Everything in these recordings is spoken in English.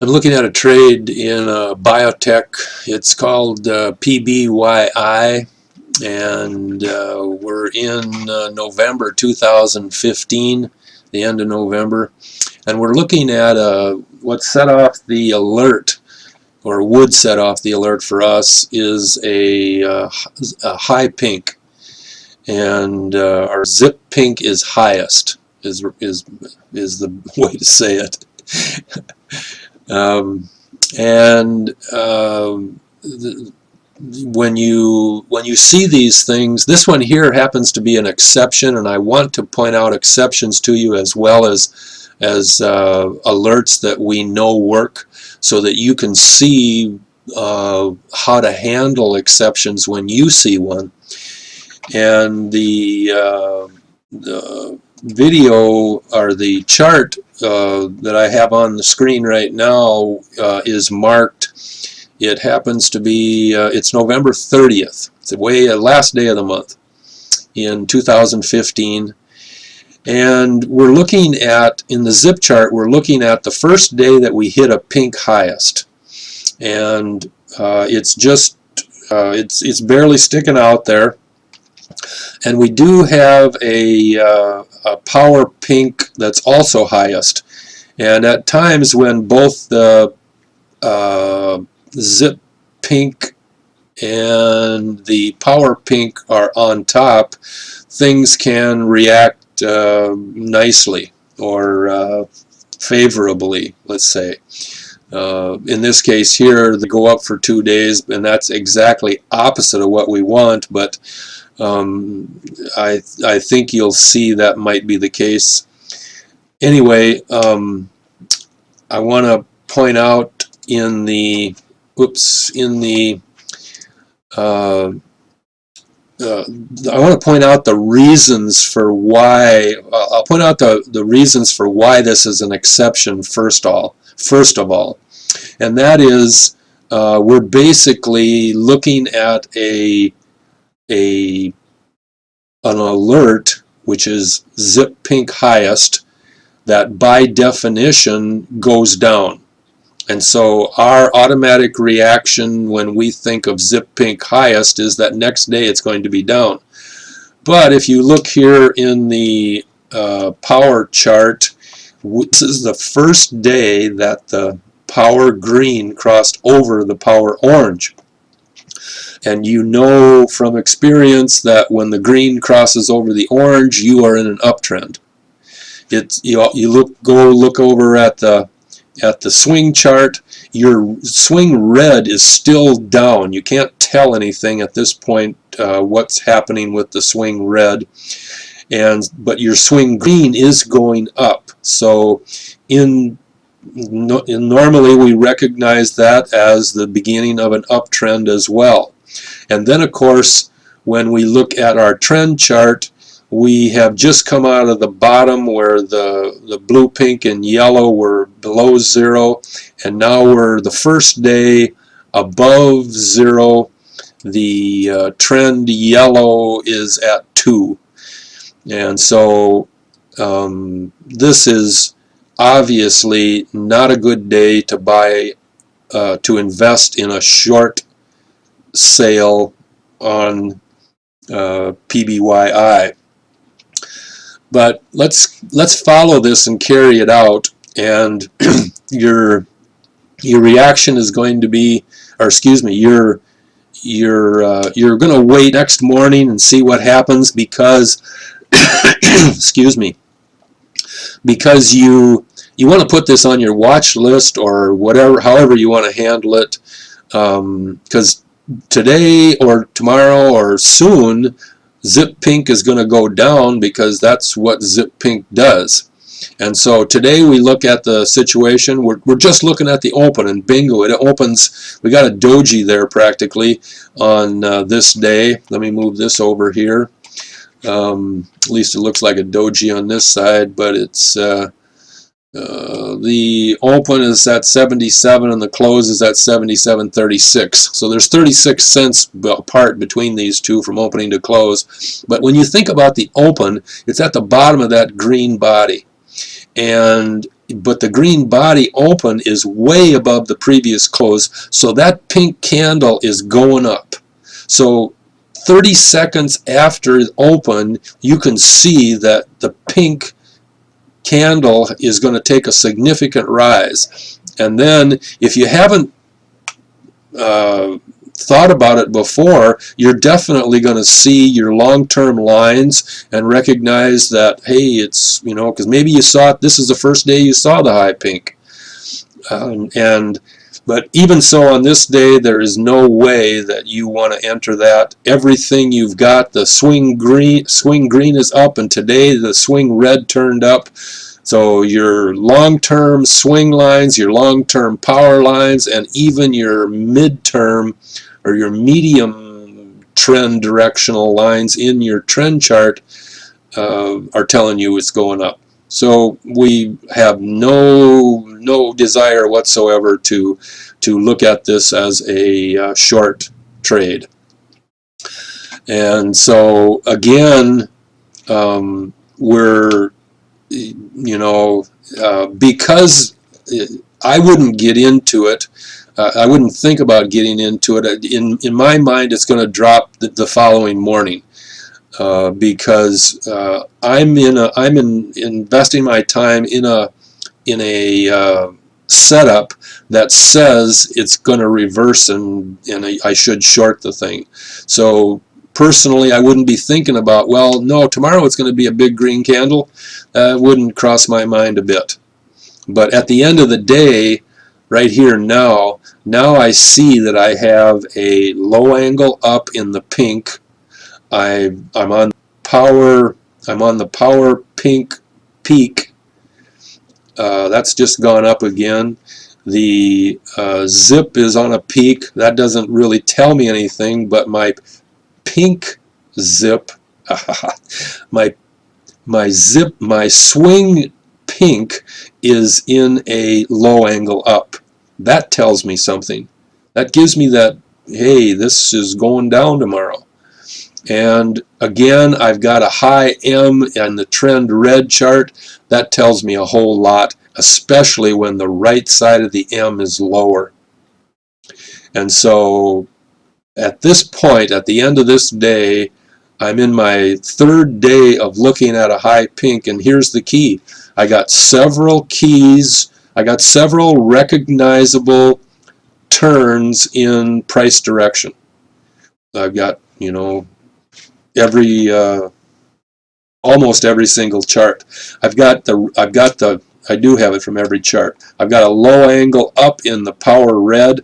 I'm looking at a trade in biotech. It's called PBYI, and we're in November 2015, the end of November, and we're looking at what set off the alert, or would set off the alert for us, is a high pink, and our ZipPink is highest, is the way to say it. Um, and when you see these things, this one here happens to be an exception, and I want to point out exceptions to you as well as alerts that we know work, so that you can see how to handle exceptions when you see one. And the video, or the chart that I have on the screen right now, is marked. It happens to be, it's November 30th. It's the last day of the month in 2015. And we're looking at, in the zip chart, we're looking at the first day that we hit a pink highest. And it's just, it's barely sticking out there. And we do have a power pink that's also highest. And at times when both the zip pink and the power pink are on top, things can react nicely, or favorably, let's say. In this case here, they go up for 2 days, and that's exactly opposite of what we want, but I think you'll see that might be the case. Anyway, I want to point out in the I want to point out the reasons for why. I'll point out the reasons for why this is an exception first of all, and that is we're basically looking at an alert, which is ZipPink highest, that by definition goes down. And so our automatic reaction when we think of ZipPink highest is that next day it's going to be down. But if you look here in the power chart, this is the first day that the power green crossed over the power orange. And you know from experience that when the green crosses over the orange, you are in an uptrend. Go look over at the swing chart. Your swing red is still down. You can't tell anything at this point what's happening with the swing red, but your swing green is going up. So normally we recognize that as the beginning of an uptrend as well. And then of course when we look at our trend chart, we have just come out of the bottom where the blue, pink, and yellow were below zero, and now we're the first day above zero. The trend yellow is at 2. And so this is obviously not a good day to buy, to invest in a short sale on PBYI. But let's follow this and carry it out, and your reaction is going to be, or excuse me, you're going to wait next morning and see what happens, because excuse me, because you want to put this on your watch list, or whatever, however you want to handle it, because today or tomorrow or soon, ZipPink is going to go down, because that's what ZipPink does. And so today we look at the situation, we're just looking at the open, and bingo, it opens, we got a doji there practically on this day. Let me move this over here. At least it looks like a doji on this side, but it's the open is at 77 and the close is at 77.36. So there's 36 cents apart between these two from opening to close. But when you think about the open, it's at the bottom of that green body. but the green body open is way above the previous close, so that pink candle is going up. So 30 seconds after open, you can see that the pink candle is going to take a significant rise. And then if you haven't thought about it before, you're definitely going to see your long-term lines and recognize that, hey, it's, you know, because maybe you saw it, this is the first day you saw the high pink. But even so, on this day, there is no way that you want to enter that. Everything you've got, the swing green is up, and today the swing red turned up. So your long-term swing lines, your long-term power lines, and even your mid-term or your medium trend directional lines in your trend chart are telling you it's going up. So we have no desire whatsoever to look at this as a short trade. And so again, we're, you know, because I wouldn't get into it, I wouldn't think about getting into it. In my mind, it's going to drop the following morning. Because I'm investing my time in a setup that says it's going to reverse and I should short the thing. So personally, I wouldn't be thinking about, well, no, tomorrow it's going to be a big green candle. That wouldn't cross my mind a bit. But at the end of the day, right here now I see that I have a low angle up in the pink. I'm on the power pink peak. That's just gone up again. The zip is on a peak. That doesn't really tell me anything, but my pink zip, my swing pink is in a low angle up. That tells me something. That gives me that, hey, this is going down tomorrow. And again, I've got a high M and the trend red chart. That tells me a whole lot, especially when the right side of the M is lower. And so at this point, at the end of this day, I'm in my third day of looking at a high pink, and here's the key. I got several keys. I got several recognizable turns in price direction. I've got, you know, almost every single chart. I do have it from every chart. I've got a low angle up in the power red,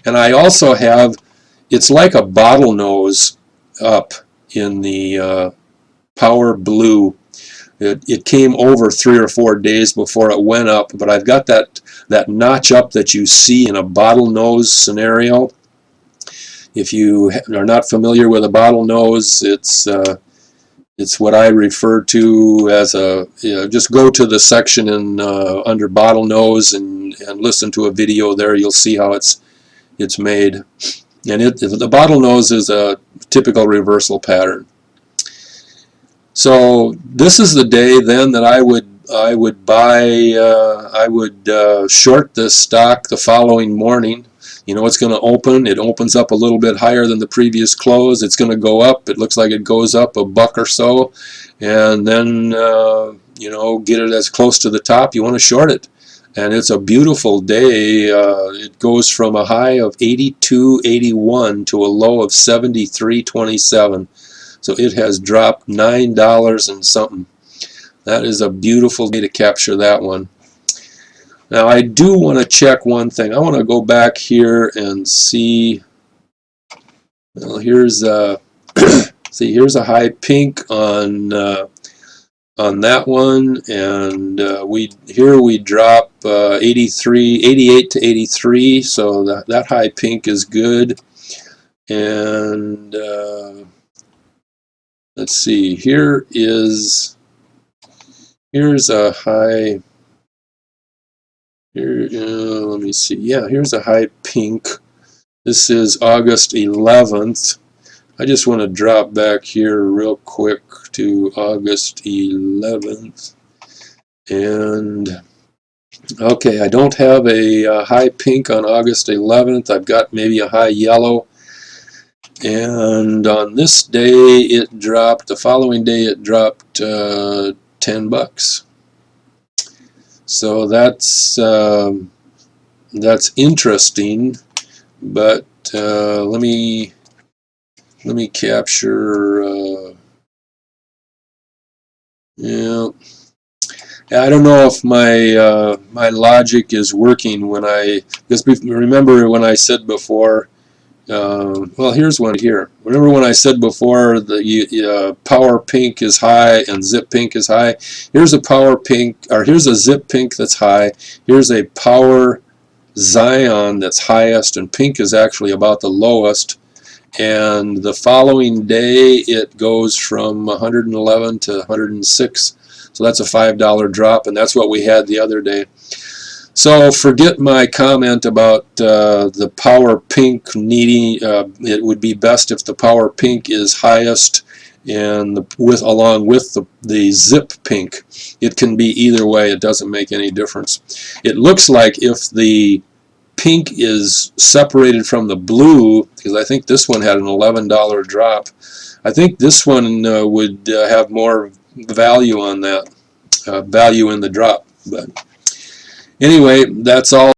and I also have, it's like a bottlenose up in the power blue. It came over 3 or 4 days before it went up, but I've got that notch up that you see in a bottlenose scenario. If you are not familiar with a bottlenose, it's what I refer to as a, just go to the section in under bottlenose and listen to a video there. You'll see how it's made. And the bottlenose is a typical reversal pattern. So this is the day then that I would buy, I would short this stock the following morning. You know, it's going to open. It opens up a little bit higher than the previous close. It's going to go up. It looks like it goes up a buck or so. And then, you know, get it as close to the top. You want to short it. And it's a beautiful day. It goes from a high of 82.81 to a low of 73.27. So it has dropped $9 and something. That is a beautiful day to capture that one. Now I do want to check one thing. I want to go back here and see. Well, here's see, here's a high pink on that one, and we drop 88 to 83. So that high pink is good. And let's see. Here's a high. Here, let me see. Yeah, here's a high pink. This is August 11th. I just want to drop back here real quick to August 11th. And okay, I don't have a high pink on August 11th. I've got maybe a high yellow. And on this day it dropped, the following day it dropped 10 bucks. So that's interesting, but let me capture yeah, I don't know if my my logic is working when because remember when I said before, well, here's one here. Remember when I said before the power pink is high and ZipPink is high? Here's a power pink, or here's a ZipPink that's high. Here's a power Zion that's highest, and pink is actually about the lowest. And the following day it goes from 111 to 106. So that's a $5 drop, and that's what we had the other day. So forget my comment about the power pink needing. It would be best if the power pink is highest, and along with the ZipPink. It can be either way. It doesn't make any difference. It looks like if the pink is separated from the blue, because I think this one had an $11 drop. I think this one would have more value on that, value in the drop. But anyway, that's all.